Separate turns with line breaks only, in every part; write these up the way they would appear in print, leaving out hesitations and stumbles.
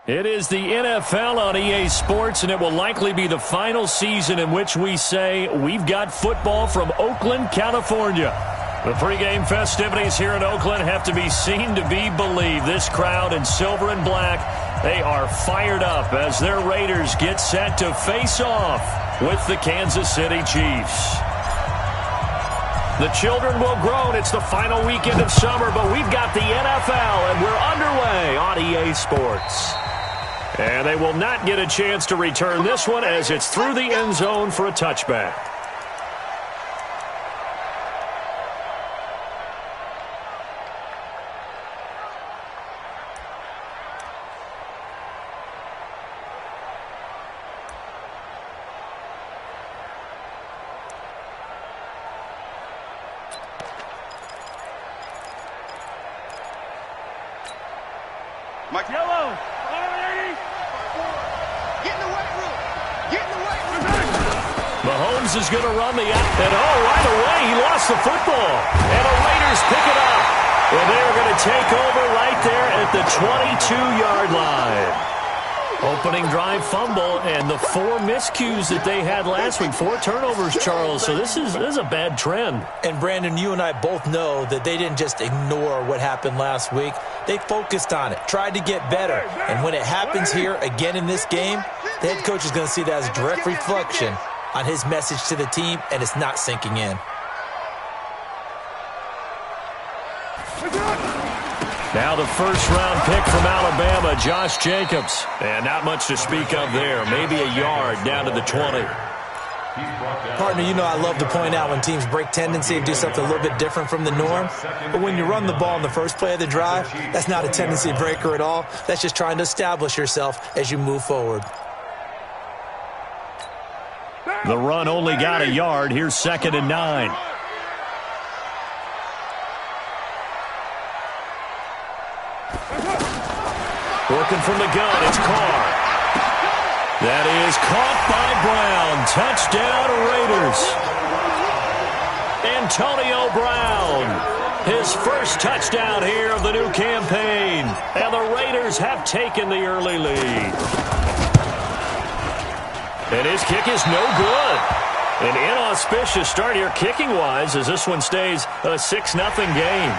It is the NFL on EA Sports, and it will likely be the final season in which we say we've got football from Oakland, California. The pregame festivities here in Oakland have to be seen to be believed. This crowd in silver and black, they are fired up as their Raiders get set to face off with the Kansas City Chiefs. The children will groan. It's the final weekend of summer, but we've got the NFL, and we're underway on EA Sports. And they will not get a chance to return this one as it's through the end zone for a touchback. Mahomes is going to run the out. And right away, he lost the football. And the Raiders pick it up. And they're going to take over right there at the 22-yard line. Opening drive fumble and the 4 miscues that they had last week. 4 turnovers, Charles. So this is a bad trend.
And, Brandon, you and I both know that they didn't just ignore what happened last week. They focused on it, tried to get better. And when it happens here again in this game, the head coach is going to see that as a direct reflection on his message to the team, and it's not sinking in.
Now the first-round pick from Alabama, Josh Jacobs. And not much to speak of there. Maybe a yard down to the 20.
Partner, you know I love to point out when teams break tendency and do something a little bit different from the norm. But when you run the ball in the first play of the drive, that's not a tendency breaker at all. That's just trying to establish yourself as you move forward.
The run only got a yard. Here's 2nd and 9. Working from the gun, it's Carr. That is caught by Brown. Touchdown, Raiders. Antonio Brown, his first touchdown here of the new campaign. And the Raiders have taken the early lead. And his kick is no good. An inauspicious start here kicking-wise as this one stays a 6-0 game.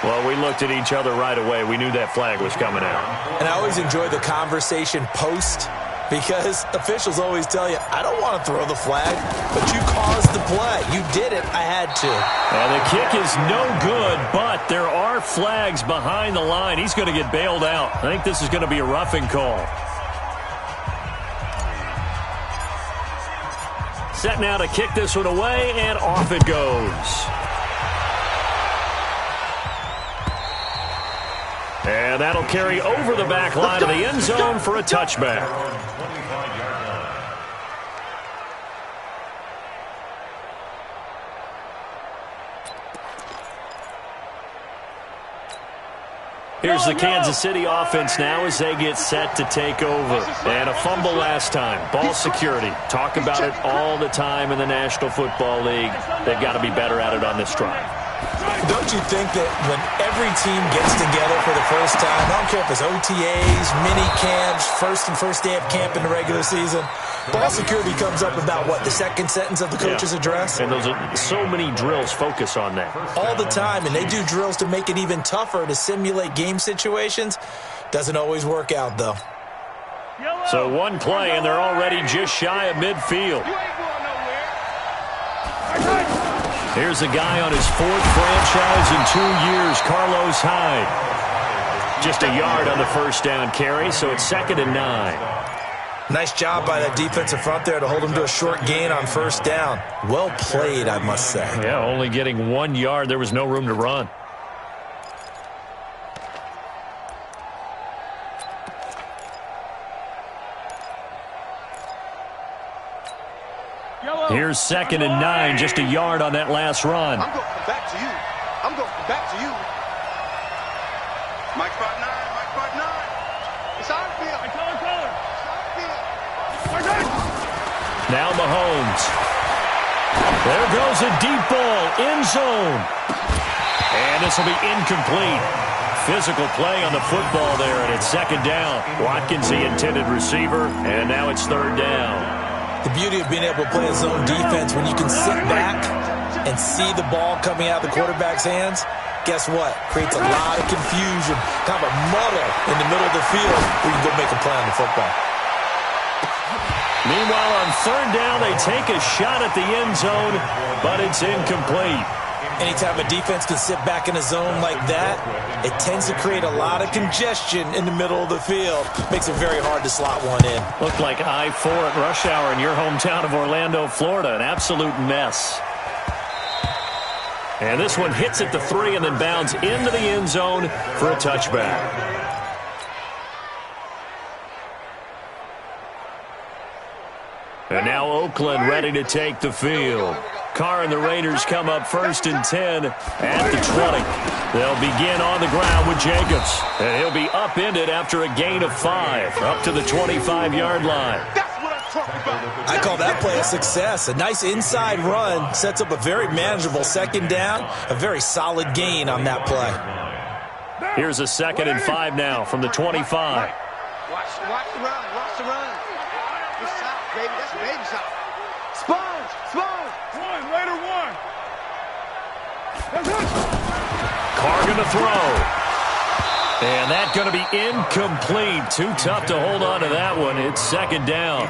Well, we looked at each other right away. We knew that flag was coming out.
And I always enjoy the conversation post because officials always tell you, I don't want to throw the flag, but you caused the play. You did it. I had to.
And the kick is no good, but there are flags behind the line. He's going to get bailed out. I think this is going to be a roughing call. Set now to kick this one away, and off it goes. And that'll carry over the back line of the end zone for a touchback. Here's the Kansas City offense now as they get set to take over. And a fumble last time. Ball security. Talk about it all the time in the National Football League. They've got to be better at it on this drive.
Don't you think that when every team gets together for the first time, I don't care if it's OTAs, mini camps, first day of camp in the regular season, ball security comes up about, what, the second sentence of the coach's address?
And those are so many drills focus on that.
All the time, and they do drills to make it even tougher to simulate game situations. Doesn't always work out, though.
So one play, and they're already just shy of midfield. Here's a guy on his 4th franchise in 2 years, Carlos Hyde. Just a yard on the first down carry, so it's 2nd and 9.
Nice job by that defensive front there to hold him to a short gain on first down. Well played, I must say.
Yeah, only getting 1 yard. There was no room to run. Here's 2nd and 9, just a yard on that last run.
I'm going back to you. I'm going back to you. Mike spot 9. Mike spot 9. It's on field. It's on field.
Now Mahomes. There goes a deep ball, end zone. And this will be incomplete. physical play on the football there, and it's second down. Watkins, the intended receiver, and now it's third down.
The beauty of being able to play a zone defense when you can sit back and see the ball coming out of the quarterback's hands, guess what? Creates a lot of confusion, kind of a muddle in the middle of the field where you can go make a play on the football.
Meanwhile, on third down, they take a shot at the end zone, but it's incomplete.
Anytime a defense can sit back in a zone like that, it tends to create a lot of congestion in the middle of the field. Makes it very hard to slot one in.
Looked like I-4 at rush hour in your hometown of Orlando, Florida. An absolute mess. And this one hits at the 3 and then bounds into the end zone for a touchback. And now Oakland ready to take the field. Carr and the Raiders come up first and 10 at the 20. They'll begin on the ground with Jacobs. And he'll be upended after a gain of 5, up to the 25-yard line.
That's what I'm talking about.
I call that play a success. A nice inside run sets up a very manageable second down. A very solid gain on that play.
Here's a 2nd and 5 now from the 25.
Watch the run. Watch the run. Good shot, baby. That's a baby shot. Sponge. One. Later one.
Carr going to throw. And that's going to be incomplete. Too tough to hold on to that one. It's second down.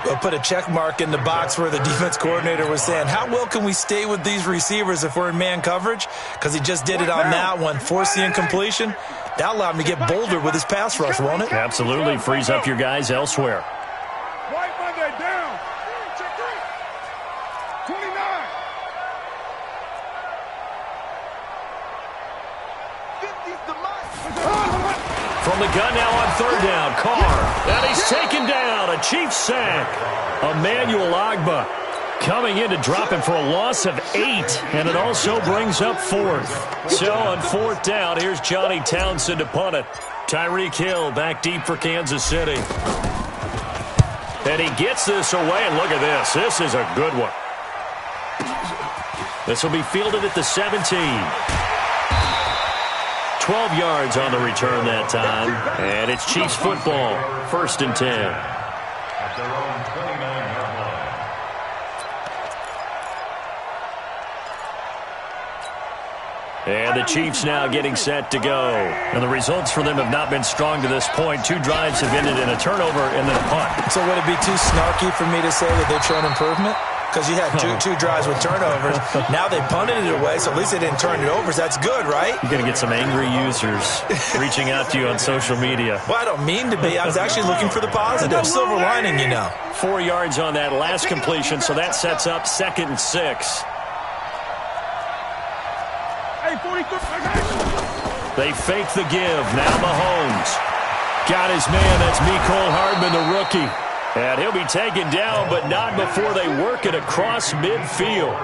We'll put a check mark in the box where the defense coordinator was saying, how well can we stay with these receivers if we're in man coverage? Because he just did it on that one, forced the incompletion. That allowed him to get bolder with his pass rush, won't it?
Absolutely. Frees up your guys elsewhere.
White Monday down. Check 29.
From the gun now on third down, Carr. And he's taken down. A Chiefs sack. Emmanuel Ogbah coming in to drop him for a loss of 8. And it also brings up 4th. So on 4th down, here's Johnny Townsend to punt it. Tyreek Hill back deep for Kansas City. And he gets this away. And look at this. This is a good one. This will be fielded at the 17. 12 yards on the return that time. And it's Chiefs football. 1st and 10.
At their own 29-yard line.
And the Chiefs now getting set to go. And the results for them have not been strong to this point. 2 drives have ended in a turnover and then a punt.
So would it be too snarky for me to say that they've shown improvement? Because you had two drives with turnovers. Now they punted it away, so at least they didn't turn it over. So that's good, right?
You're going to get some angry users reaching out to you on social media.
Well, I don't mean to be. I was actually looking for the positive. Silver lining, you know.
4 yards on that last completion, so that sets up 2nd and 6.
Hey, 43.
They fake the give. Now Mahomes. Got his man. That's Mecole Hardman, the rookie. And he'll be taken down, but not before they work it across midfield.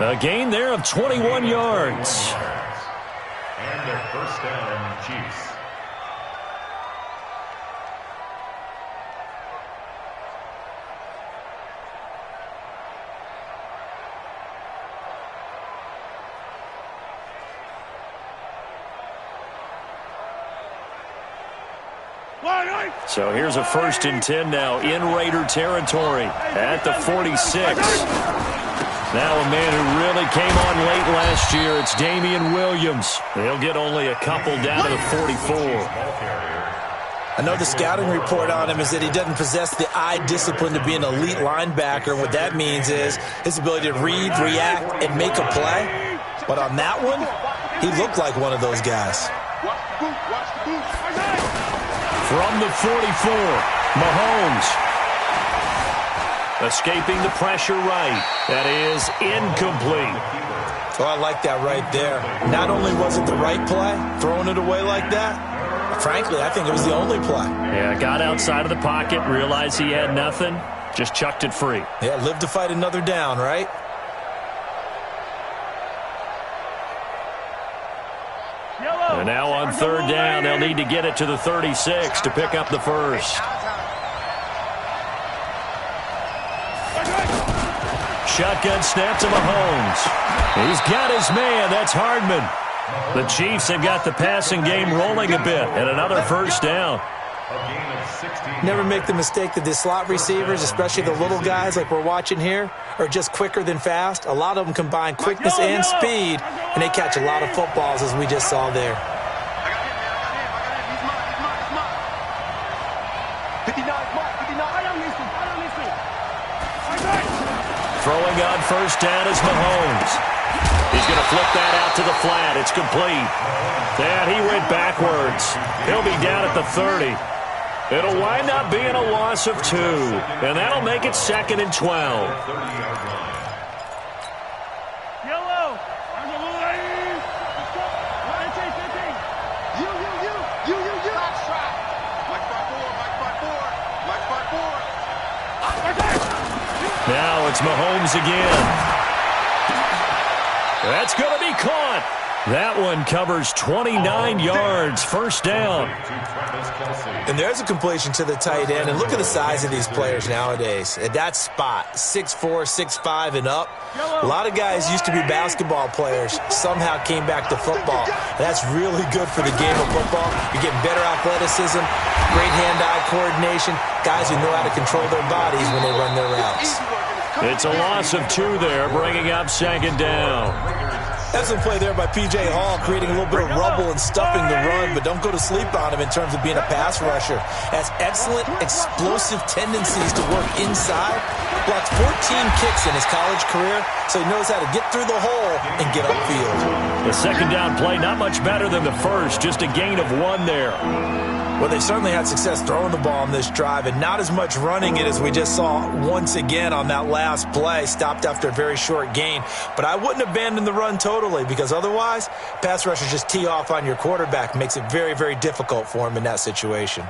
A gain there of 21 yards.
And their first down, Chiefs.
So here's a 1st and 10 now in Raider territory at the 46. Now a man who really came on late last year, it's Damian Williams. They'll get only a couple down to the 44.
I know the scouting report on him is that he doesn't possess the eye discipline to be an elite linebacker. What that means is his ability to read, react, and make a play. But on that one, he looked like one of those guys.
From the 44, Mahomes. Escaping the pressure right. That is incomplete.
Oh, I like that right there. Not only was it the right play, throwing it away like that, frankly, I think it was the only play.
Yeah, got outside of the pocket, realized he had nothing, just chucked it free.
Yeah, live to fight another down, right?
And now on third down, they'll need to get it to the 36 to pick up the first. Shotgun snap to Mahomes. He's got his man. That's Hardman. The Chiefs have got the passing game rolling a bit, and another first down.
Never make the mistake that the slot receivers, especially the little guys like we're watching here, are just quicker than fast. A lot of them combine quickness and speed, and they catch a lot of footballs, as we just saw there.
Throwing on first down is Mahomes. He's going to flip that out to the flat. It's complete. And he went backwards. He'll be down at the 30. It'll wind up being a loss of 2. And that'll make it 2nd and 12. Now it's Mahomes again. That's going to be caught. That one covers 29 yards. First down.
And there's a completion to the tight end. And look at the size of these players nowadays. At that spot, 6'4", 6'5", and up. A lot of guys used to be basketball players. Somehow came back to football. That's really good for the game of football. You're getting better athleticism, great hand-eye coordination, guys who know how to control their bodies when they run their routes.
It's a loss of 2 there, bringing up 2nd down.
Excellent play there by P.J. Hall, creating a little bit of rubble and stuffing the run, but don't go to sleep on him in terms of being a pass rusher. Has excellent explosive tendencies to work inside. Blocked 14 kicks in his college career, so he knows how to get through the hole and get upfield.
The 2nd down play, not much better than the first, just a gain of 1 there.
Well, they certainly had success throwing the ball on this drive, and not as much running it as we just saw once again on that last play. Stopped after a very short gain. But I wouldn't abandon the run totally, because otherwise, pass rushers just tee off on your quarterback. Makes it very, very difficult for him in that situation.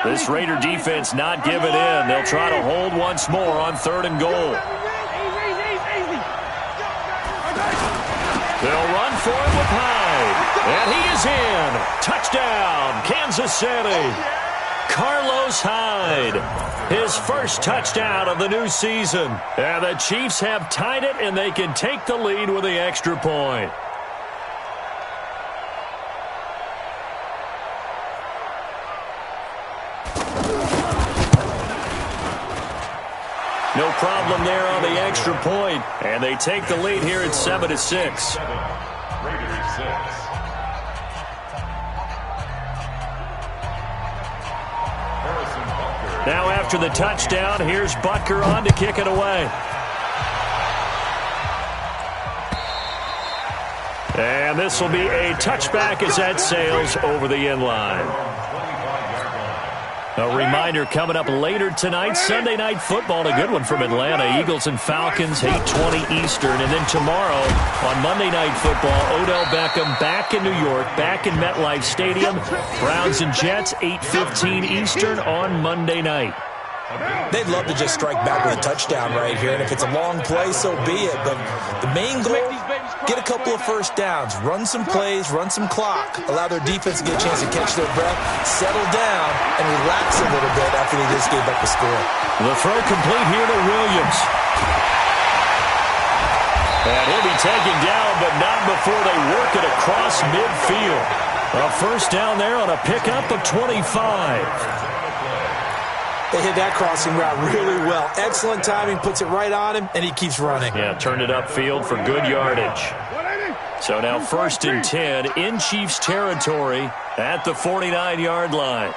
This Raider defense not giving in. They'll try to hold once more on 3rd and goal. They'll run for him with Hyde. And he is in. Touchdown, Kansas City. Carlos Hyde. His first touchdown of the new season. And the Chiefs have tied it, and they can take the lead with the extra point. No problem there on the extra point. And they take the lead here at 7-6. Now after the touchdown, here's Butker on to kick it away. And this will be a touchback as that sails over the end line. A reminder coming up later tonight, Sunday Night Football, a good one from Atlanta. Eagles and Falcons, 8:20 Eastern. And then tomorrow on Monday Night Football, Odell Beckham back in New York, back in MetLife Stadium. Browns and Jets, 8:15 Eastern on Monday night.
They'd love to just strike back with a touchdown right here, and if it's a long play, so be it. But the main goal, get a couple of first downs, run some plays, run some clock, allow their defense to get a chance to catch their breath, settle down, and relax a little bit after they just gave up the score.
The throw complete here to Williams. And he'll be taken down, but not before they work it across midfield. A first down there on a pickup of 25.
They hit that crossing route really well. Excellent timing, puts it right on him, and he keeps running.
Yeah, turned it upfield for good yardage. So now 1st and 10 in Chiefs territory at the 49-yard line.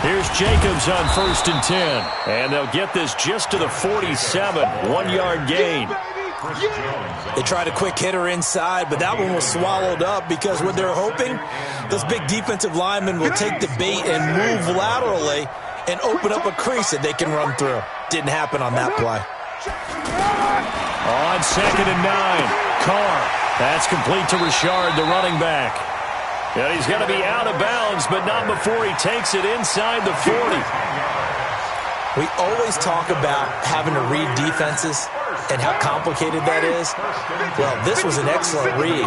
Here's Jacobs on 1st and 10. And they'll get this just to the 47, 1-yard gain.
They tried a quick hitter inside, but that one was swallowed up because what they're hoping, those big defensive linemen will take the bait and move laterally and open up a crease that they can run through. Didn't happen on that play.
On 2nd and 9, Carr. That's complete to Richard, the running back. And he's going to be out of bounds, but not before he takes it inside the 40.
We always talk about having to read defenses. and how complicated that is? Well, this was an excellent read.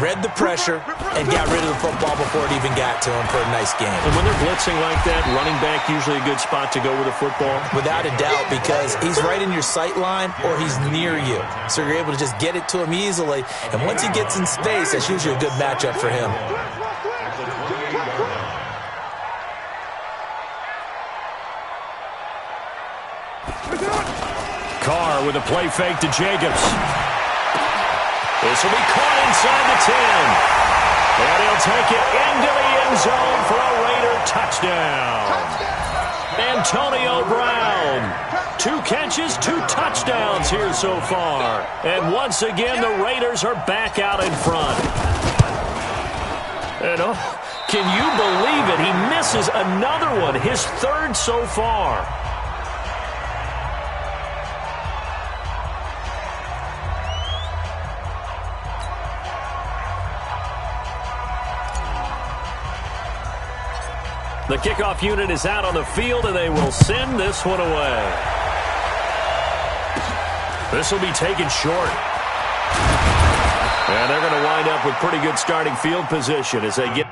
Read the pressure and got rid of the football before it even got to him for a nice game.
And when they're blitzing like that, running back usually a good spot to go with the football?
Without a doubt, because he's right in your sight line or he's near you. So you're able to just get it to him easily. And once he gets in space, that's usually a good matchup for him.
Carr with a play fake to Jacobs. This will be caught inside the 10. And he'll take it into the end zone for a Raider touchdown. Antonio Brown. 2 catches, 2 touchdowns here so far. And once again, the Raiders are back out in front. And can you believe it? He misses another one, his 3rd so far. The kickoff unit is out on the field, and they will send this one away. This will be taken short. And they're going to wind up with pretty good starting field position as they get...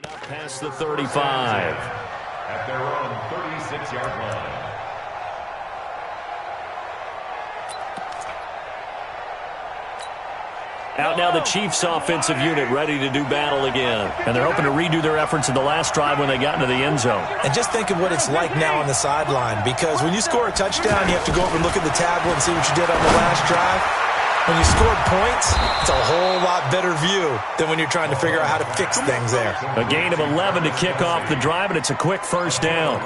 up past the 35.
At their own 36-yard line.
Out now the Chiefs offensive unit ready to do battle again. And they're hoping to redo their efforts in the last drive when they got into the end zone.
And just think of what it's like now on the sideline, because when you score a touchdown, you have to go over and look at the tablet and see what you did on the last drive. When you scored points, it's a whole lot better view than when you're trying to figure out how to fix things there.
A gain of 11 to kick off the drive, and it's a quick first down.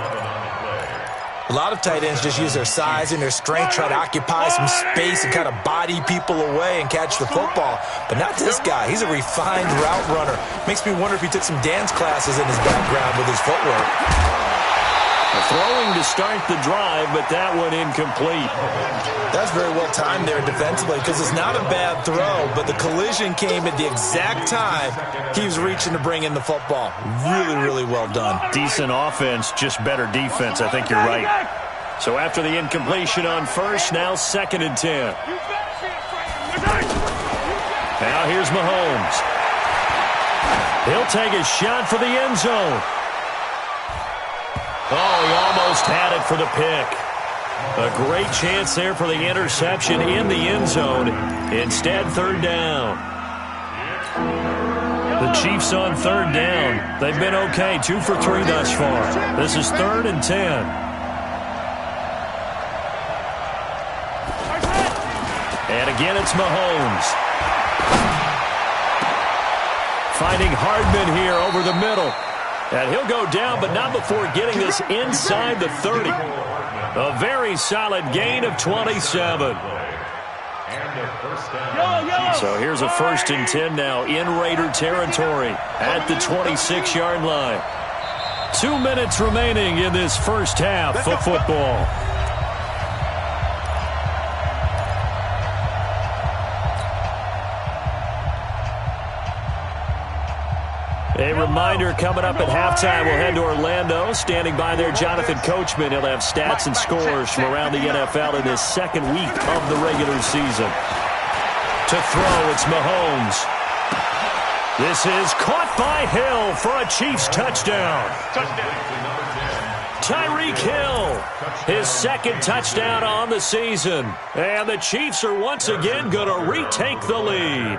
A lot of tight ends just use their size and their strength, try to occupy some space and kind of body people away and catch the football. But not this guy. He's a refined route runner. Makes me wonder if he took some dance classes in his background with his footwork.
Throwing to start the drive, but that one incomplete.
That's very well timed there defensively, because it's not a bad throw, but the collision came at the exact time he was reaching to bring in the football. Really, really well done.
Decent offense, just better defense. I think you're right. So after the incompletion on first, now 2nd and 10. Now here's Mahomes. He'll take a shot for the end zone. Oh, he almost had it for the pick. A great chance there for the interception in the end zone. Instead, 3rd down. The Chiefs on 3rd down. They've been okay, 2 for 3 thus far. This is 3rd and 10. And again, it's Mahomes. Finding Hardman here over the middle. And he'll go down, but not before getting this inside the 30. A very solid gain of 27. So here's a 1st and 10 now in Raider territory at the 26-yard line. 2 minutes remaining in this first half of football. A reminder coming up at halftime, we'll head to Orlando. Standing by there, Jonathan Coachman. He'll have stats and scores from around the NFL in this 2nd week of the regular season. To throw, it's Mahomes. This is caught by Hill for a Chiefs touchdown. Tyreek Hill, his 2nd touchdown on the season. And the Chiefs are once again going to retake the lead.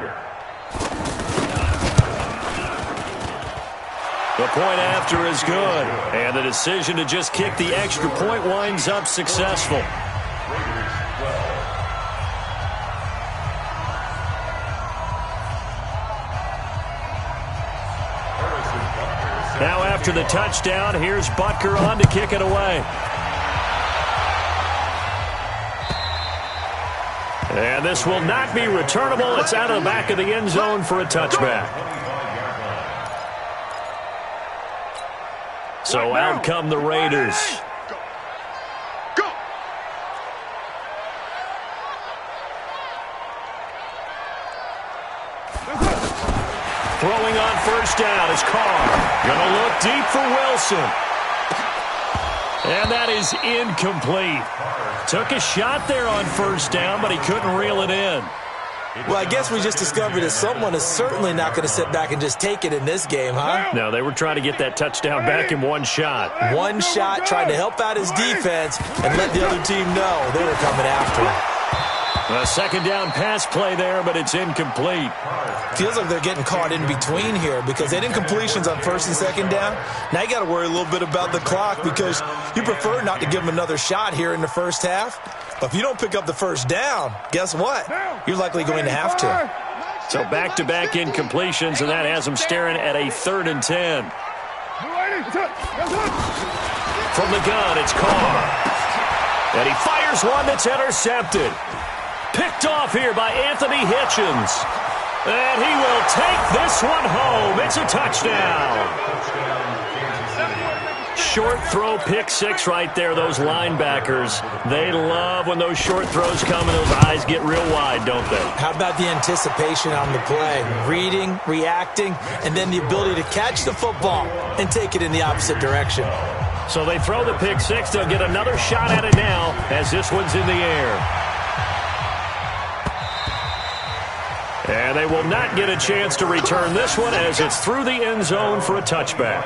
The point after is good, and the decision to just kick the extra point winds up successful. Now after the touchdown, here's Butker on to kick it away. And this will not be returnable. It's out of the back of the end zone for a touchback. So out come the Raiders. Throwing on first down is Carr. Going to look deep for Wilson. And that is incomplete. Took a shot there on first down, but he couldn't reel it in.
Well, I guess we just discovered that someone is certainly not going to sit back and just take it in this game, huh?
No, they were trying to get that touchdown back in one shot.
One shot, trying to help out his defense and let the other team know they were coming after him.
A second down pass play there, but it's incomplete.
Feels like they're getting caught in between here because they didn't incompletions on first and second down. Now you got to worry a little bit about the clock because you prefer not to give them another shot here in the first half. But if you don't pick up the first down, guess what? You're likely going to have to.
So back-to-back incompletions, and that has them staring at a 3rd and 10. From the gun, it's Carr. And he fires one that's intercepted. Picked off here by Anthony Hitchens. And he will take this one home. It's a touchdown. Short throw, pick six right there. Those linebackers, they love when those short throws come and those eyes get real wide, don't they?
How about the anticipation on the play? Reading, reacting, and then the ability to catch the football and take it in the opposite direction.
So they throw the pick six. They'll get another shot at it now as this one's in the air. And they will not get a chance to return this one as it's through the end zone for a touchback.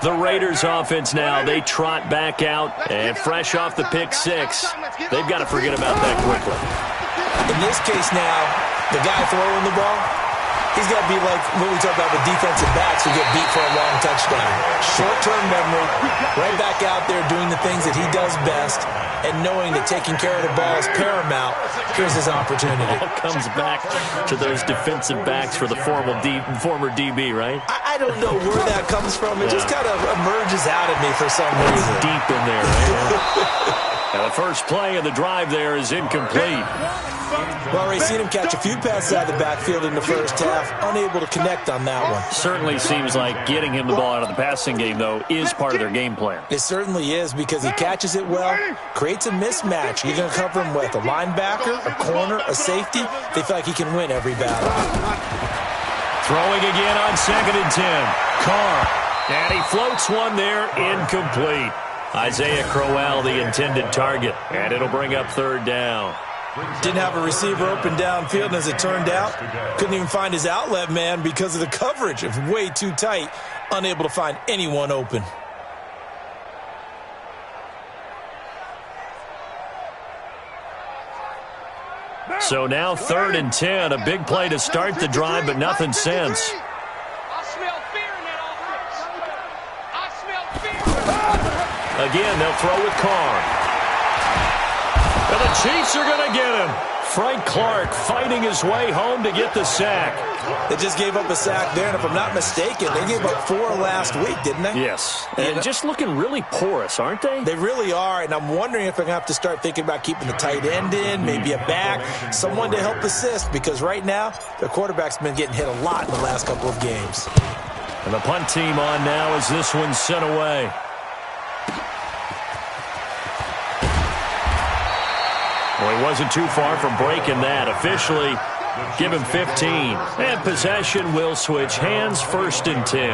The Raiders offense now, they trot back out and fresh off the pick six. They've got to forget about that quickly.
In this case now, the guy throwing the ball, he's got to be like what we talk about with defensive backs who get beat for a long touchdown. Short-term memory, right back out there doing the things that he does best, and knowing that taking care of the ball is paramount. Here's his opportunity.
It all comes back to those defensive backs for the former DB, right?
I don't know where that comes from. It just kind of emerges out of me for some reason.
Deep in there, right? Now the first play of the drive there is incomplete.
Well, Ray, seen him catch a few passes out of the backfield in the first half, unable to connect on that one.
Certainly seems like getting him the ball out of the passing game, though, is part of their game plan.
It certainly is because he catches it well, creates a mismatch. You're going to cover him with a linebacker, a corner, a safety. They feel like he can win every battle.
Throwing again on 2nd and 10. Carr. And he floats one there, incomplete. Isaiah Crowell, the intended target, and it'll bring up 3rd down.
Didn't have a receiver open downfield, and as it turned out, couldn't even find his outlet man because of the coverage. It was way too tight, unable to find anyone open.
So now 3rd and 10, a big play to start the drive, but nothing since. Again, they'll throw with Carr. And the Chiefs are going to get him. Frank Clark fighting his way home to get the sack.
They just gave up a sack there, and if I'm not mistaken, they gave up 4 last week, didn't they?
Yes. And just looking really porous, aren't they?
They really are, and I'm wondering if they're going to have to start thinking about keeping the tight end in, maybe a back, someone to help assist, because right now, their quarterback's been getting hit a lot in the last couple of games.
And the punt team on now as this one's sent away. Well, he wasn't too far from breaking that. Officially, give him 15. And possession will switch hands, 1st and 10.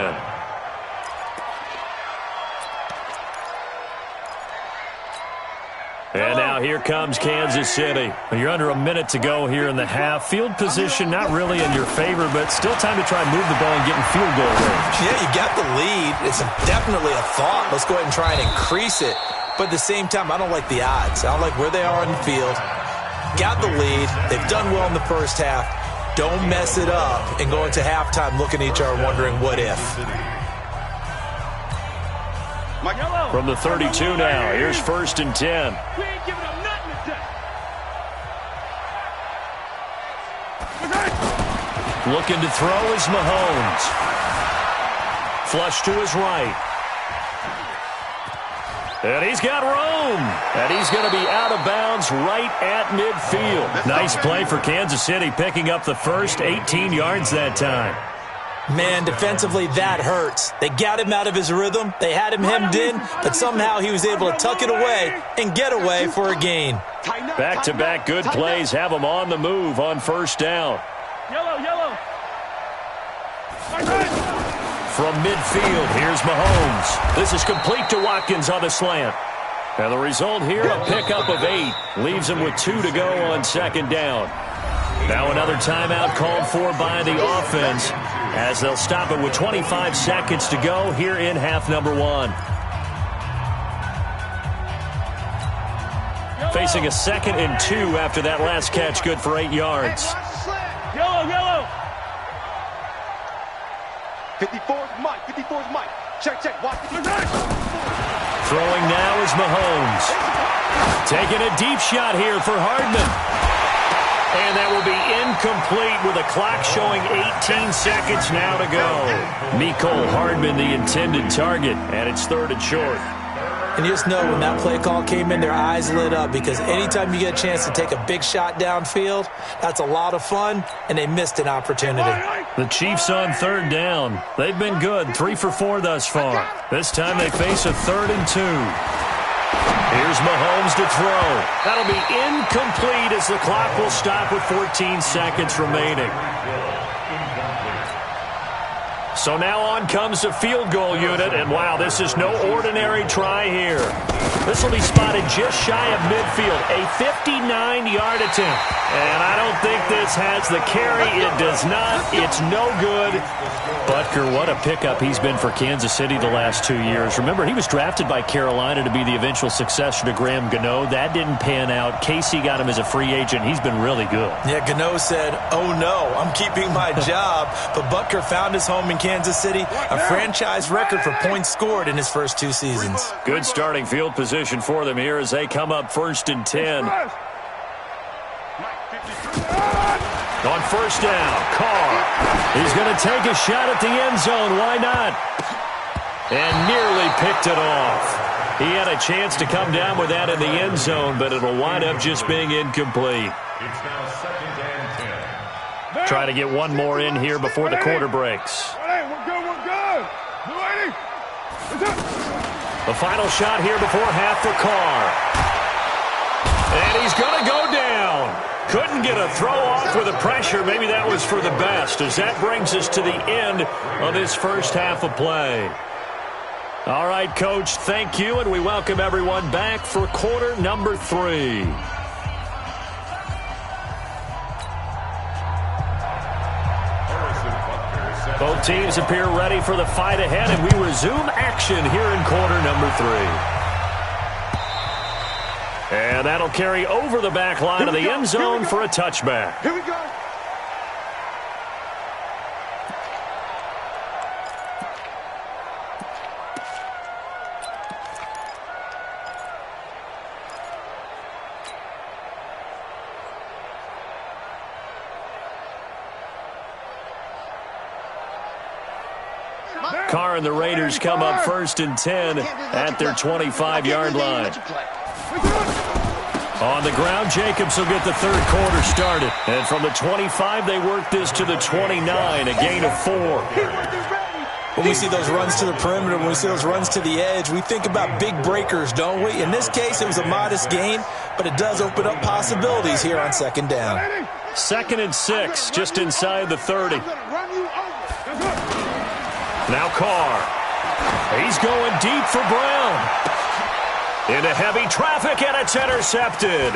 And now here comes Kansas City. You're under a minute to go here in the half. Field position not really in your favor, but still time to try and move the ball and get in field goal range.
Yeah, you got the lead. It's definitely a thought. Let's go ahead and try and increase it. But at the same time, I don't like the odds. I don't like where they are on the field. Got the lead. They've done well in the first half. Don't mess it up and go into halftime looking at each other wondering what if.
From the 32 now, here's 1st and 10. Looking to throw is Mahomes. Flush to his right. And he's got room. And he's going to be out of bounds right at midfield. Nice play for Kansas City, picking up the first 18 yards that time.
Man, defensively, that hurts. They got him out of his rhythm. They had him hemmed in, but somehow he was able to tuck it away and get away for a gain.
Back-to-back good plays have him on the move on first down.
Yellow.
From midfield, here's Mahomes. This is complete to Watkins on the slant. And the result here, a pickup of 8. Leaves him with 2 to go on second down. Now another timeout called for by the offense as they'll stop it with 25 seconds to go here in half number 1. Facing a 2nd and 2 after that last catch, good for 8 yards.
Yellow.
54's Mike. Check. Watch.
Throwing now is Mahomes. Taking a deep shot here for Hardman. And that will be incomplete with a clock showing 18 seconds now to go. Mecole Hardman, the intended target, and it's 3rd and short.
And you just know when that play call came in, their eyes lit up because anytime you get a chance to take a big shot downfield, that's a lot of fun, and they missed an opportunity.
The Chiefs on 3rd down. They've been good, 3 for 4 thus far. This time they face a 3rd and 2. Here's Mahomes to throw. That'll be incomplete as the clock will stop with 14 seconds remaining. So now on comes the field goal unit, and wow, this is no ordinary try here. This will be spotted just shy of midfield, a 59-yard attempt. And I don't think this has the carry. It does not. It's no good. Butker, what a pickup he's been for Kansas City the last 2 years. Remember, he was drafted by Carolina to be the eventual successor to Graham Gano. That didn't pan out. Casey got him as a free agent. He's been really good.
Yeah, Gano said, oh no, I'm keeping my job. But Butker found his home in Kansas City, a franchise record for points scored in his first 2 seasons.
Good starting field position for them here as they come up 1st and 10. On first down, Carr. He's going to take a shot at the end zone. Why not? And nearly picked it off. He had a chance to come down with that in the end zone, but it'll wind up just being incomplete.
It's now 2nd and 10.
Try to get one more in here before the quarter breaks.
We're good.
The final shot here before half for Carr. And he's going to go down. Couldn't get a throw off with the pressure. Maybe that was for the best, as that brings us to the end of this first half of play. All right, Coach, thank you, and we welcome everyone back for quarter number 3. Both teams appear ready for the fight ahead, and we resume action here in quarter number 3. And that'll carry over the back line of the end zone for a touchback.
Here we go.
Carr and the Raiders come up 1st and 10 at their 25-yard line. On the ground, Jacobs will get the 3rd quarter started. And from the 25, they work this to the 29, a gain of 4.
When we see those runs to the perimeter, when we see those runs to the edge, we think about big breakers, don't we? In this case, it was a modest gain, but it does open up possibilities here on 2nd down.
2nd and 6, just inside the 30. Now Carr. He's going deep for Brown. Into heavy traffic, and it's intercepted.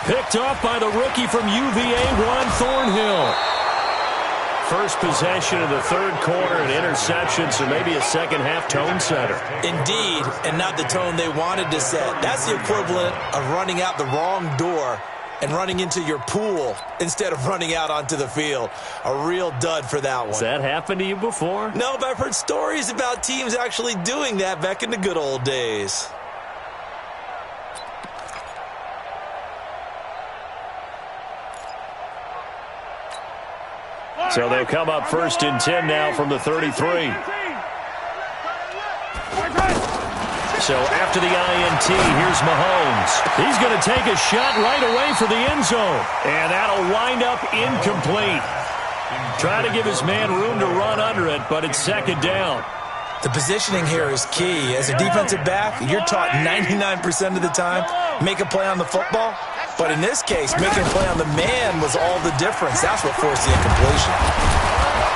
Picked up by the rookie from UVA, Juan Thornhill. First possession of the 3rd quarter, an interception, so maybe a second-half tone setter.
Indeed, and not the tone they wanted to set. That's the equivalent of running out the wrong door and running into your pool instead of running out onto the field. A real dud for that one.
Has that happened to you before?
No, but I've heard stories about teams actually doing that back in the good old days.
So they'll come up 1st and 10 now from the 33. So after the INT, here's Mahomes. He's going to take a shot right away for the end zone. And that'll wind up incomplete. Trying to give his man room to run under it, but it's 2nd down.
The positioning here is key. As a defensive back, you're taught 99% of the time, make a play on the football. But in this case, making a play on the man was all the difference. That's what forced the incompletion.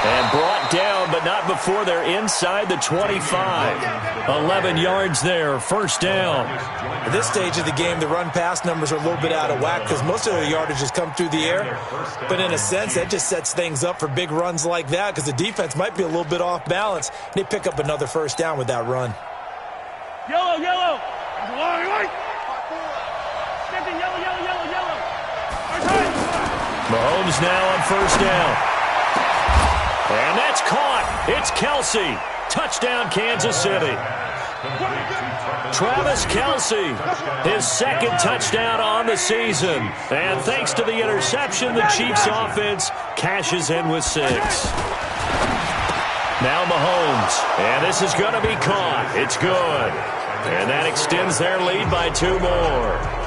And brought down, but not before they're inside the 25. 11 yards there, 1st down.
At this stage of the game, the run-pass numbers are a little bit out of whack because most of the yardage has come through the air. But in a sense, that just sets things up for big runs like that because the defense might be a little bit off balance. They pick up another 1st down with that run.
Yellow, yellow. White. Yellow, yellow, yellow, yellow.
Mahomes now on 1st down. And that's caught. It's Kelsey. Touchdown, Kansas City. Travis Kelsey, his 2nd touchdown on the season. And thanks to the interception, the Chiefs offense cashes in with 6. Now Mahomes. And this is going to be caught. It's good. And that extends their lead by 2 more.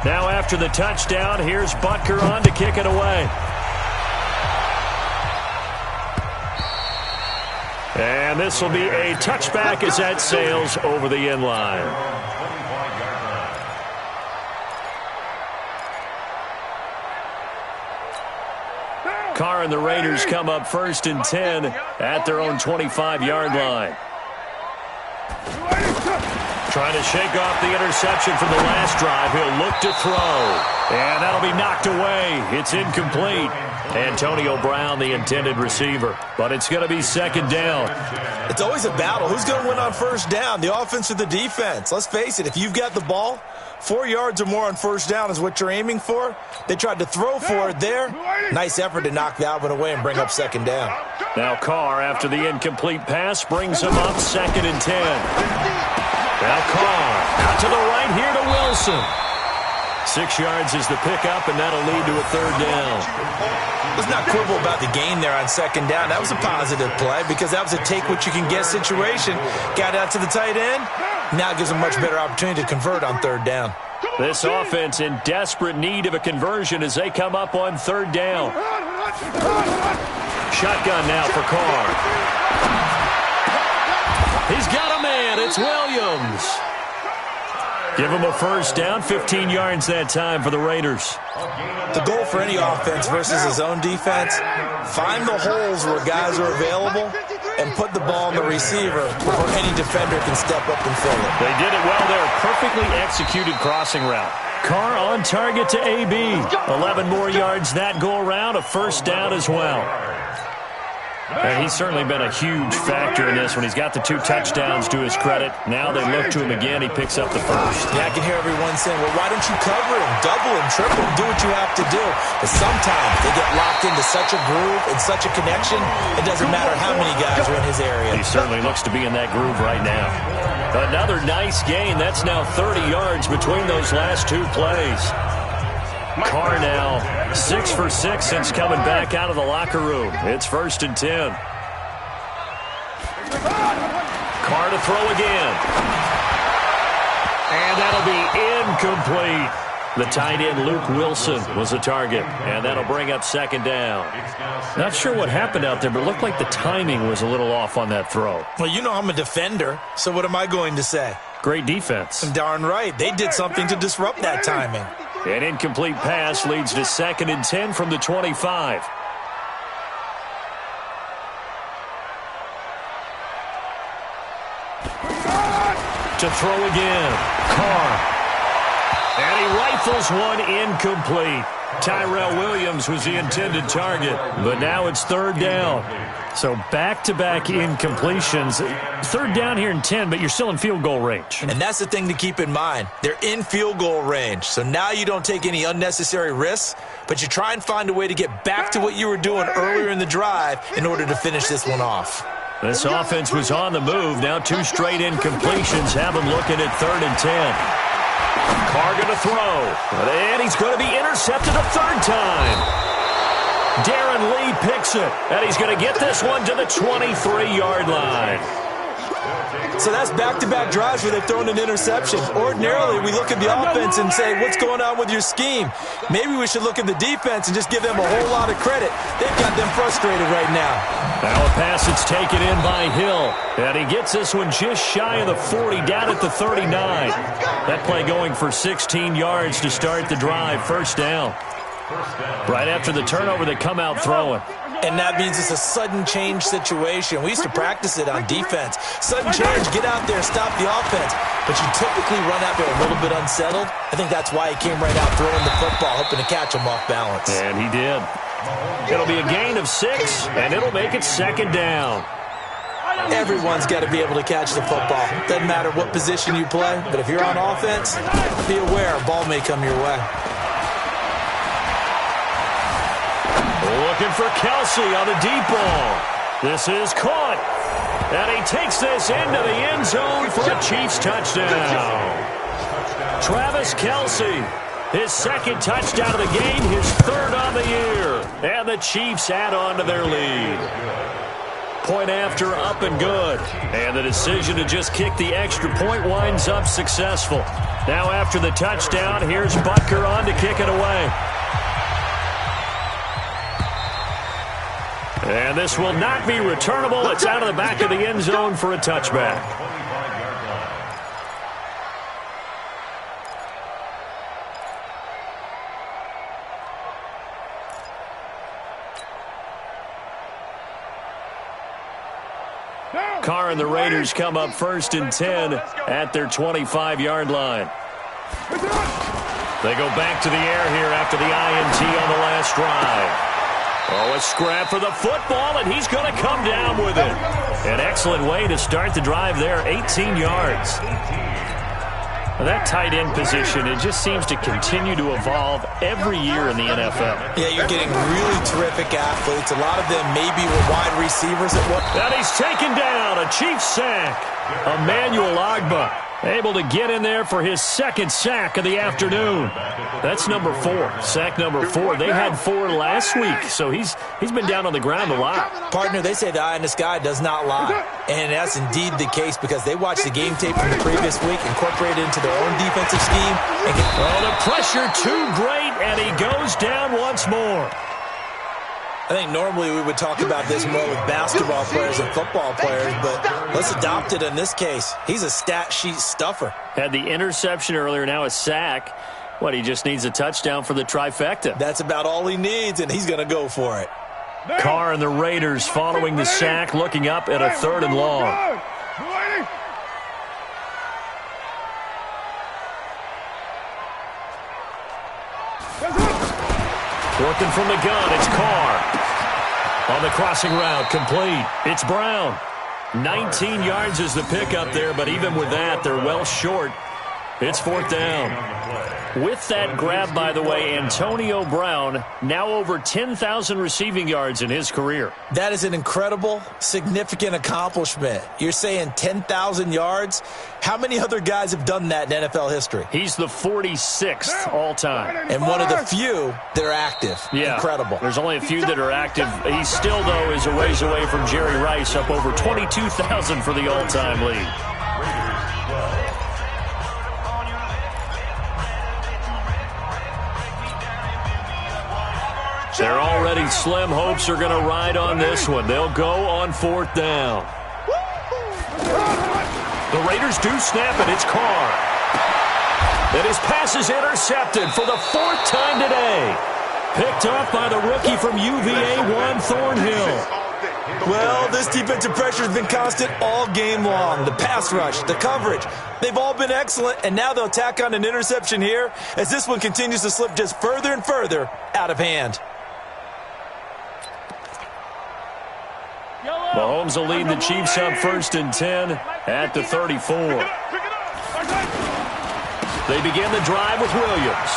Now after the touchdown, here's Butker on to kick it away. And this will be a touchback as that sails over the end line. Carr and the Raiders come up 1st and 10 at their own 25-yard line. Trying to shake off the interception from the last drive. He'll look to throw. And that'll be knocked away. It's incomplete. Antonio Brown, the intended receiver. But it's going to be 2nd down.
It's always a battle. Who's going to win on 1st down, the offense or the defense? Let's face it, if you've got the ball, 4 yards or more on 1st down is what you're aiming for. They tried to throw for it there. Nice effort to knock that one away and bring up 2nd down.
Now Carr, after the incomplete pass, brings him up 2nd and 10. Now Carr out to the right here to Wilson. 6 yards is the pickup, and that'll lead to a 3rd down.
Let's not quibble about the gain there on 2nd down. That was a positive play because that was a take-what-you-can-get situation. Got out to the tight end. Now gives them a much better opportunity to convert on 3rd down.
This offense in desperate need of a conversion as they come up on 3rd down. Shotgun now for Carr. He's got a man. It's Williams. Give him a 1st down, 15 yards that time for the Raiders.
The goal for any offense versus his own defense, find the holes where guys are available and put the ball in the receiver before any defender can step up and fill it.
They did it well there. Perfectly executed crossing route. Carr on target to AB. 11 more yards that go around, a 1st down as well. And he's certainly been a huge factor in this when he's got the 2 touchdowns to his credit. Now they look to him again. He picks up the 1st.
Yeah, I can hear everyone saying, well, why don't you cover him, double him, triple him, do what you have to do. But sometimes they get locked into such a groove and such a connection, it doesn't matter how many guys are in his area.
He certainly looks to be in that groove right now. Another nice gain. That's now 30 yards between those last 2 plays. Carr now 6 for 6 since coming back out of the locker room. It's 1st and 10. Carr to throw again. And that'll be incomplete. The tight end, Luke Wilson, was a target. And that'll bring up 2nd down. Not sure what happened out there, but it looked like the timing was a little off on that throw.
Well, you know I'm a defender, so what am I going to say?
Great defense.
Darn right. They did something to disrupt that timing.
An incomplete pass leads to 2nd and 10 from the 25. To throw again. Carr. And he rifles one incomplete. Tyrell Williams was the intended target, but now it's 3rd down. So back-to-back incompletions. 3rd down here in 10, but you're still in field goal range.
And that's the thing to keep in mind. They're in field goal range. So now you don't take any unnecessary risks, but you try and find a way to get back to what you were doing earlier in the drive in order to finish this one off.
This offense was on the move. Now 2 straight incompletions have him looking at 3rd and 10. Carr going to throw. And he's going to be intercepted a 3rd time. Darren Lee picks it. And he's going to get this one to the 23-yard line.
So that's back-to-back drives where they've thrown an interception. Ordinarily, we look at the offense and say, what's going on with your scheme? Maybe we should look at the defense and just give them a whole lot of credit. They've got them frustrated right now.
Now a pass that's taken in by Hill. And he gets this one just shy of the 40, down at the 39. That play going for 16 yards to start the drive. First down. Right after the turnover, they come out throwing.
And that means it's a sudden change situation. We used to practice it on defense. Sudden change, get out there, stop the offense. But you typically run out there a little bit unsettled. I think that's why he came right out throwing the football, hoping to catch him off balance.
And he did. It'll be a gain of 6, and it'll make it 2nd down.
Everyone's got to be able to catch the football. Doesn't matter what position you play, but if you're on offense, be aware a ball may come your way.
Looking for Kelsey on the deep ball. This is caught. And he takes this into the end zone for a Chiefs touchdown. Travis Kelsey, his 2nd touchdown of the game, his 3rd on the year. And the Chiefs add on to their lead. Point after, up and good. And the decision to just kick the extra point winds up successful. Now after the touchdown, here's Butker on to kick it away. And this will not be returnable. It's out of the back of the end zone for a touchback. Carr and the Raiders come up 1st and 10 at their 25-yard line. They go back to the air here after the INT on the last drive. Oh, a scrap for the football, and he's going to come down with it. An excellent way to start the drive there, 18 yards. Well, that tight end position, it just seems to continue to evolve every year in the NFL.
Yeah, you're getting really terrific athletes. A lot of them maybe were wide receivers at one.
And he's taken down, a Chiefs sack. Emmanuel Ogbah able to get in there for his 2nd sack of the afternoon. That's number 4, sack number 4. They had 4 last week, so he's been down on the ground a lot.
Partner, they say the eye in the sky does not lie. And that's indeed the case because they watched the game tape from the previous week, incorporated it into their own defensive scheme. And
the pressure too great, and he goes down once more.
I think normally we would talk about this more with basketball players and football players, but let's adopt it in this case. He's a stat sheet stuffer.
Had the interception earlier, now a sack. What, he just needs a touchdown for the trifecta.
That's about all he needs, and he's going to go for it.
Carr and the Raiders following the sack, looking up at a 3rd and long. Working from the gun, it's Carr. On the crossing route, complete. It's Brown. 19 yards is the pickup there, but even with that, they're well short. It's 4th down. With that grab, by the way, Antonio Brown, now over 10,000 receiving yards in his career.
That is an incredible, significant accomplishment. You're saying 10,000 yards? How many other guys have done that in NFL history?
He's the 46th all-time.
And one of the few that are active.
Yeah,
incredible.
There's only a few that are active. He still, though, is a ways away from Jerry Rice, up over 22,000 for the all-time lead. Their already slim hopes are going to ride on this one. They'll go on 4th down. The Raiders do snap it. It's Carr. And his pass is intercepted for the 4th time today. Picked off by the rookie from UVA, Juan Thornhill.
Well, this defensive pressure has been constant all game long. The pass rush, the coverage, they've all been excellent, and now they'll tack on an interception here as this one continues to slip just further and further out of hand.
Mahomes will lead the Chiefs up 1st and 10 at the 34. They begin the drive with Williams.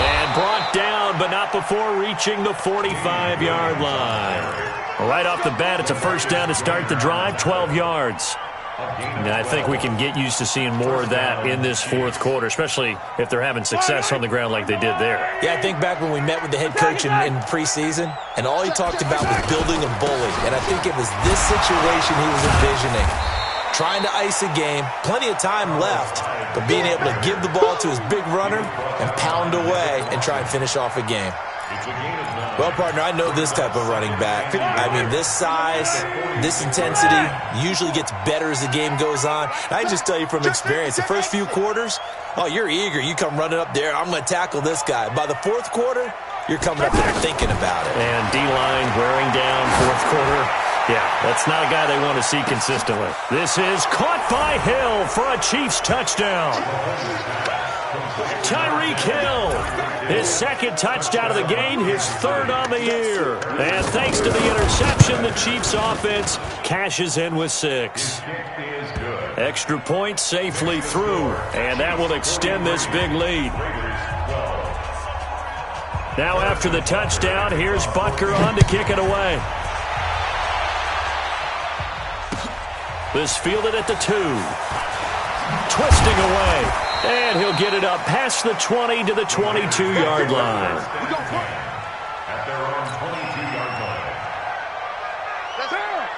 And brought down down, but not before reaching the 45-yard line. Right off the bat, it's a first down to start the drive, 12 yards. And I think we can get used to seeing more of that in this fourth quarter, especially if they're having success on the ground like they did there.
Yeah, I think back when we met with the head coach in preseason, and all he talked about was building a bully. And I think it was this situation he was envisioning. Trying to ice a game, plenty of time left, but being able to give the ball to his big runner and pound away and try and finish off a game. Well, partner, I know this type of running back. I mean, this size, this intensity usually gets better as the game goes on. And I just tell you from experience, the first few quarters, oh, you're eager. You come running up there, I'm going to tackle this guy. By the fourth quarter, you're coming up there thinking about it.
And D-line wearing down fourth quarter. Yeah, that's not a guy they want to see consistently. This is caught by Hill for a Chiefs touchdown. Tyreek Hill, his second touchdown of the game, his third on the year. And thanks to the interception, the Chiefs offense cashes in with 6. Extra point safely through, and that will extend this big lead. Now after the touchdown, here's Butker on to kick it away. This fielded at the 2. Twisting away. And he'll get it up past the 20 to the 22-yard line.
At their own 22-yard line.
That's it.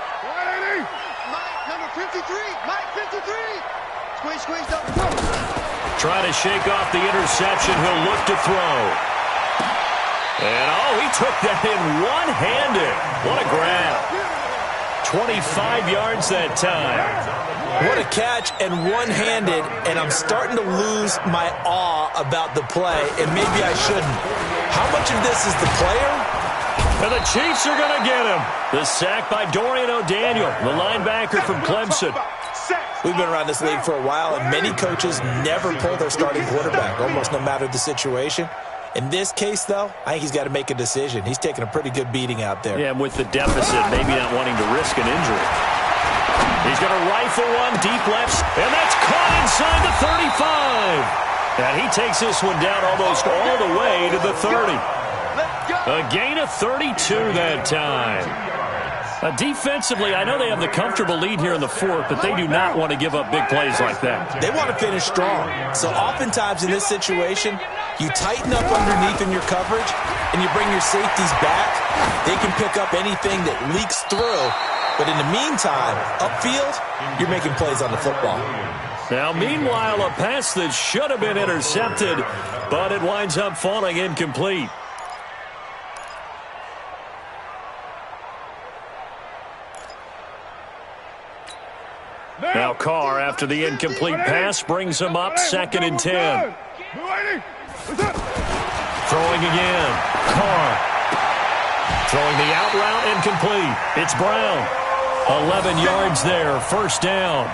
Mike, number 53. Mike, 53. Squeeze, squeeze, double.
Trying to shake off the interception. He'll look to throw. And, oh, he took that in one-handed. What a grab. 25 yards that time.
What a catch and one-handed, and I'm starting to lose my awe about the play, and maybe I shouldn't. How much of this is the player?
And the Chiefs are going to get him. The sack by Dorian O'Daniel, the linebacker from Clemson.
We've been around this league for a while, and many coaches never pull their starting quarterback, almost no matter the situation. In this case, though, I think he's got to make a decision. He's taking a pretty good beating out there.
Yeah, and with the deficit, maybe not wanting to risk an injury. He's going to rifle one deep left, and that's caught inside the 35. And he takes this one down almost all the way to the 30. A gain of 32 that time. Defensively, I know they have the comfortable lead here in the fourth, but they do not want to give up big plays like that.
They want to finish strong. So oftentimes in this situation, you tighten up underneath in your coverage, and you bring your safeties back. They can pick up anything that leaks through. But in the meantime, upfield, you're making plays on the football.
Now, meanwhile, a pass that should have been intercepted, but it winds up falling incomplete. Now Carr, after the incomplete pass, brings him up 2nd and 10. Throwing again. Carr. Throwing the out route incomplete. It's Brown. 11 yards there. First down.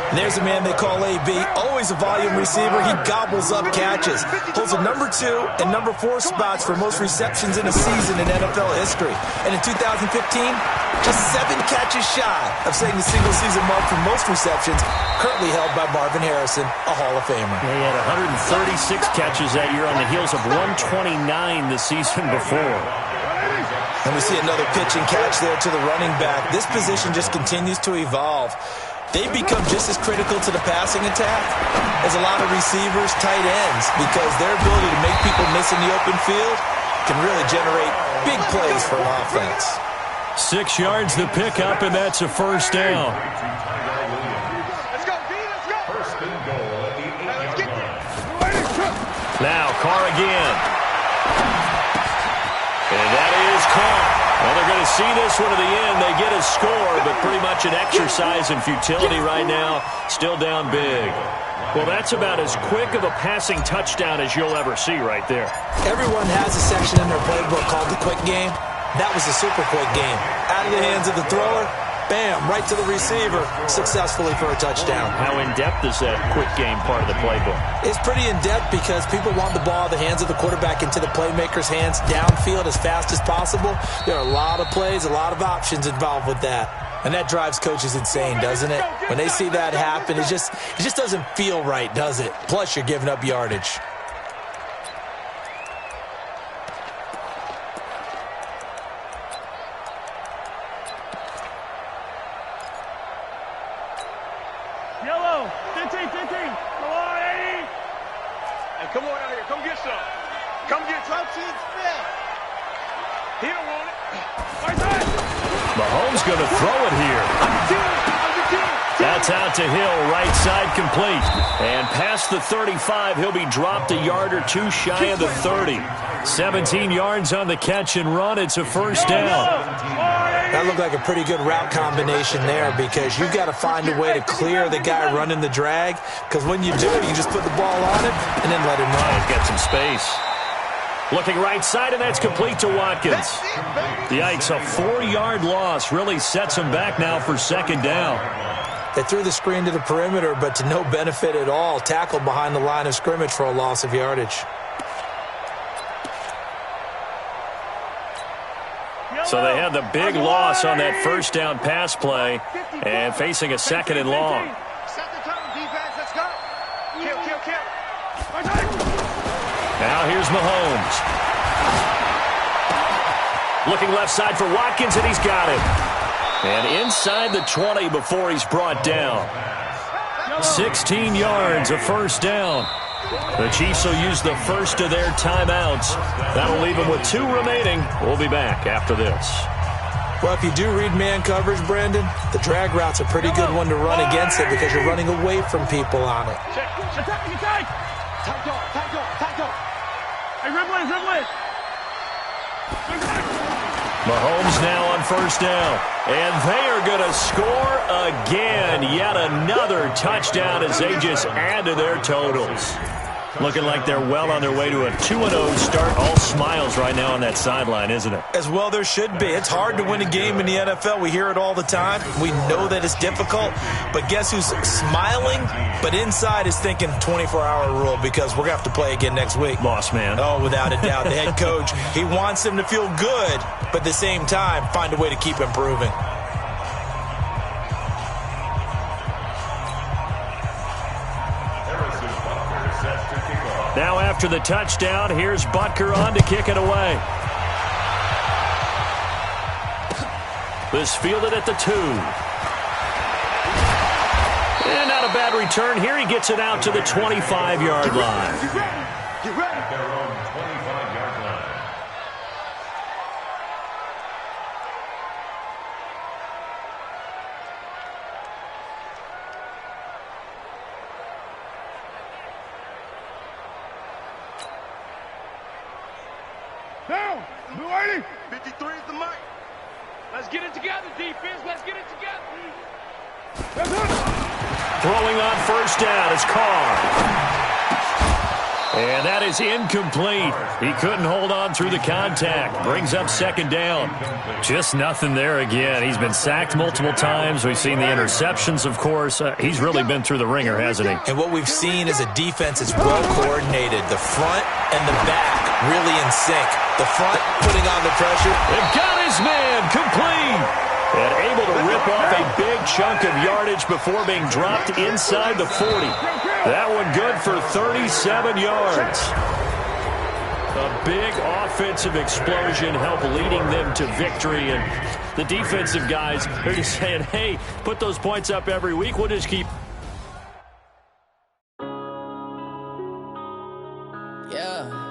And there's a man they call AB, always a volume receiver. He gobbles up catches. Holds a number 2 and number 4 spots for most receptions in a season in NFL history. And in 2015, just 7 catches shy of setting the single-season mark for most receptions, currently held by Marvin Harrison, a Hall of Famer.
He had 136 catches that year on the heels of 129 the season before.
And we see another pitch and catch there to the running back. This position just continues to evolve. They become just as critical to the passing attack as a lot of receivers, tight ends, because their ability to make people miss in the open field can really generate big plays for an offense.
6 yards the pickup, and that's a first down.
Let's go, D, let's go.
First and goal at the 8-yard line.
Now Carr again. And that is caught. Well, they're going to see this one to the end. They get a score, but pretty much an exercise in futility right now. Still down big. Well, that's about as quick of a passing touchdown as you'll ever see right there.
Everyone has a section in their playbook called the quick game. That was a super quick game. Out of the hands of the thrower, bam, right to the receiver, successfully for a touchdown.
How in-depth is that quick game part of the playbook?
It's pretty in-depth because people want the ball out of the hands of the quarterback into the playmaker's hands downfield as fast as possible. There are a lot of plays, a lot of options involved with that. And that drives coaches insane, doesn't it? When they see that happen, it just doesn't feel right, does it? Plus, you're giving up yardage.
Yellow. 15, 15. Come on, 80.
Hey, come on out here. Come get some. Come get some. He don't want it.
Right side.
Mahomes going to throw it here. That's out to Hill, right side complete. And past the 35, he'll be dropped a yard or two shy of the 30. 17 yards on the catch and run. It's a first down.
That looked like a pretty good route combination there because you've got to find a way to clear the guy running the drag, because when you do, you just put the ball on him and then let him run.
He's got some space. Looking right side, and that's complete to Watkins. Yikes, a 4-yard loss really sets him back now for second down.
They threw the screen to the perimeter, but to no benefit at all. Tackled behind the line of scrimmage for a loss of yardage.
So they had the big loss on that first down pass play and facing a second and long.
Set the tone, defense. Let's go. Kill, kill, kill.
Now here's Mahomes. Looking left side for Watkins, and he's got him. And inside the 20 before he's brought down. 16 yards, a first down. The Chiefs will use the first of their timeouts. That'll leave them with 2 remaining. We'll be back after this.
Well, if you do read man coverage, Brandon, the drag route's a pretty good one to run against it because you're running away from people on it.
Attack. Hey, Ridley.
Mahomes now on first down. And they are going to score again. Yet another touchdown as they just add to their totals. Looking like they're well on their way to a 2-0 start. All smiles right now on that sideline, isn't it?
As well there should be. It's hard to win a game in the NFL. We hear it all the time. We know that it's difficult. But guess who's smiling? But inside is thinking 24-hour rule because we're going to have to play again next week.
Lost man.
Oh, without a doubt. The head coach, he wants them to feel good, but at the same time, find a way to keep improving.
Now after the touchdown, here's Butker on to kick it away. This fielded at the 2. And not a bad return here. He gets it out to the 25-yard line.
Get ready.
Their own 25-yard line.
Down. Blue 80.
53 is the mic.
Let's get it together, defense. Let's get it together.
Throwing on first down is Carr. And that is incomplete. He couldn't hold on through the contact. Brings up second down. Just nothing there again. He's been sacked multiple times. We've seen the interceptions, of course. He's really been through the ringer, hasn't he?
And what we've seen is a defense that's well coordinated. The front and the back really in sync. The front putting on the pressure.
They've got his man complete. And able to rip off a big chunk of yardage before being dropped inside the 40. That one good for 37 yards. A big offensive explosion helped leading them to victory. And the defensive guys are just saying, hey, put those points up every week. We'll just keep...
Yeah.